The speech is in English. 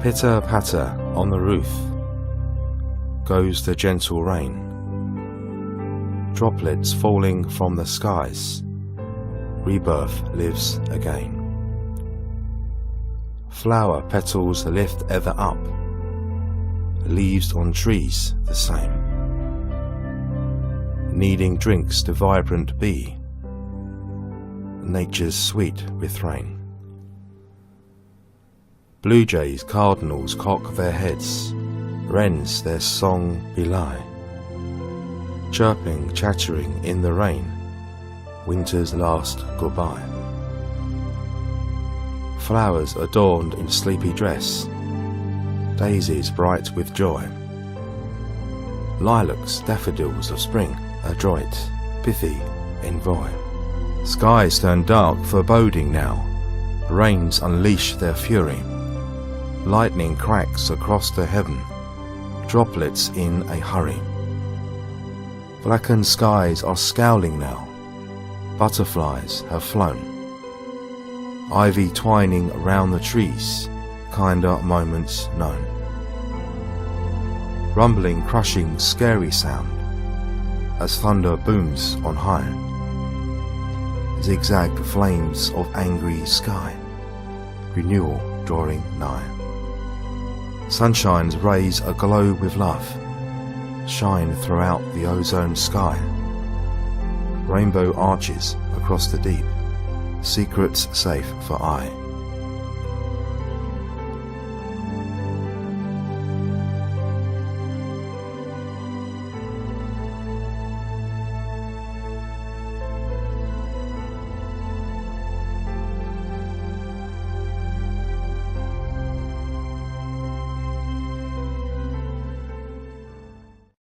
Pitter-patter on the roof goes the gentle rain, droplets falling from the skies, rebirth lives again. Flower petals lift ever up, leaves on trees the same, needing drinks to vibrant be, nature's sweet refrain. Blue jays, cardinals cock their heads, wrens their song belie, chirping, chattering in the rain, winter's last goodbye. Flowers adorned in sleepy dress, daisies bright with joy, lilacs, daffodils of spring, adroit, pithy, envoy. Skies turn dark, foreboding now, rains unleash their fury, lightning cracks across the heaven, droplets in a hurry. Blackened skies are scowling now, butterflies have flown, ivy twining round the trees, kinder moments known. Rumbling, crushing, scary sound, as thunder booms on high, zigzag flames of angry sky, renewal drawing nigh. Sunshine's rays aglow with love, shine throughout the ozone sky, rainbow arches across the deep, secrets safe for eye.